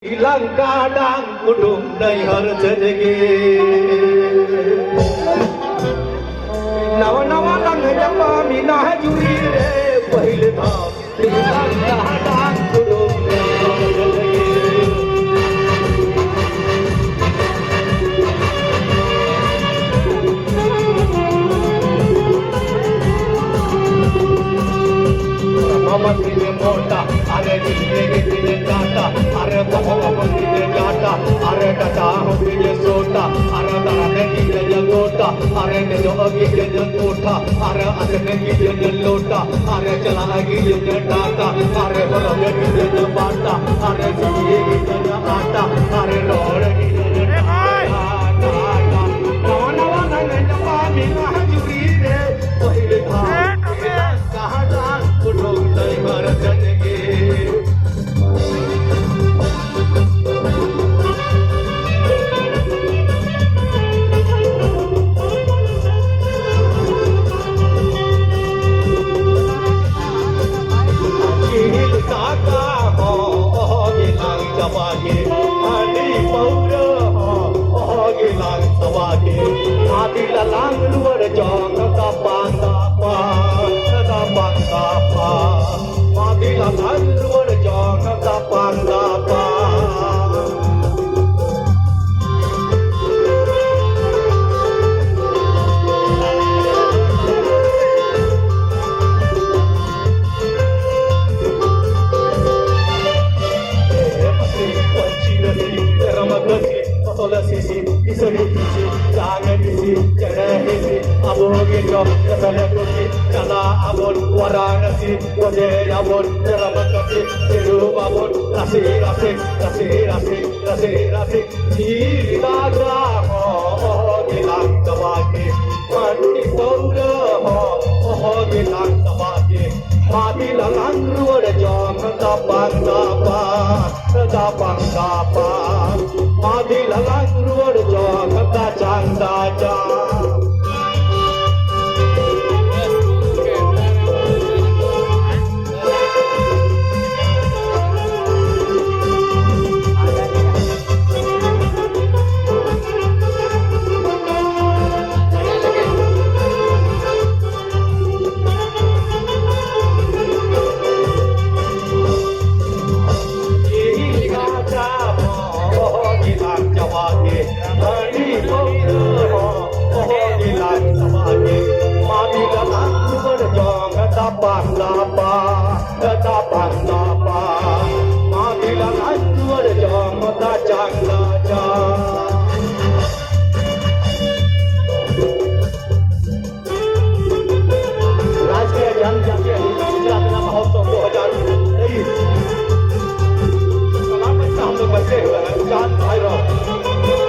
Hilang kadang kudung dari harta jegi. Nawa-nawa lang japa minah juri re pahil tha. Hilang kadang kudung dari harta jegi. Mama tine mota, are tine kata, are bawa tine kata, are kata tine sota, are darane tine lota, are nejo tine kota, are asne tine lota, are chala tine data, are bala tine bata, are siye tine ata, are lor tine ata. Nawa nang japa minah juri re pahil tha. Kahadang kudung dari harta jegi. Cihil kaka ho gilang jawage, adi paura ho gilang jawage, adi lalang luar jong kapang dapa. Madilah luar jong kapan dapat. Masih kunci nasi, ramat nasi, masalah sisi, isori sisi, jangan sisi, jangan sisi, abu gitu, masalah kunci, kala abon, waranasi, wajah abon, ramat nasi, hidup abon, nasi, ciri dagang, gilang tabaki, mati pauda, gilang tabaki, mati lalang luar jong tapang dapat, mati lalang luar jong kacang dajang. Tapang lapa, madilang anjuar jong kacang dajang. राष्ट्रीय ज्ञान जातीय गुजरात का महोत्सव 2023 कलामंच में हम लोग बचे हुए हैं चांद भैरव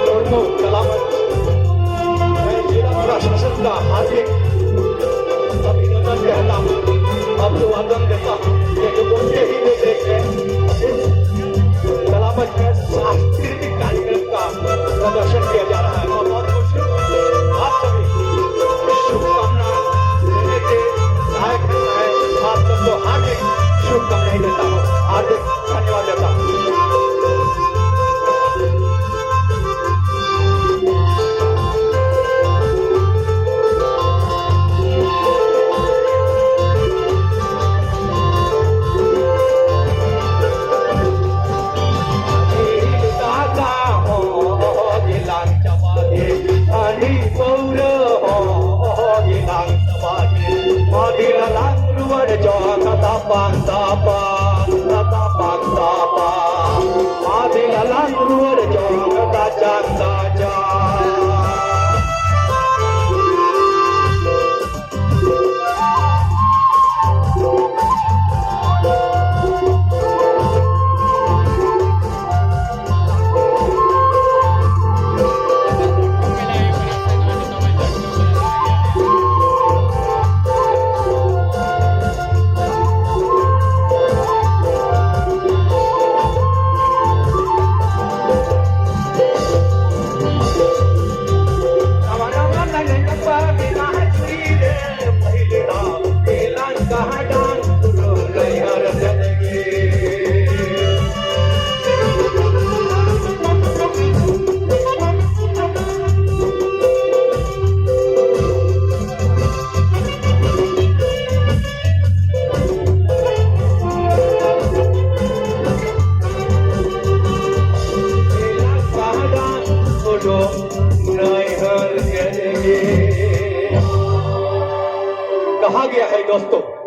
दोनों कलामंच मैं जिला प्रशासन का हार्दिक अभिनंदन कहता हूँ अभिवादन देता हूँ ये जो बोलते ही नहीं देखते कलामंच में सांस्कृतिक कार्यक्रम का प्रदर्शन किया जा रहा है और बहुत खुशी आप सभी शुभकामना देने के सहायक रहता है आप सबको हार्दिक शुभकामनाएं देता हूँ हार्दिक धन्यवाद देता हूँ tapang tapang, madilah luar jong kacang dajang. नहीं हार जाएंगे। कहा गया है दोस्तों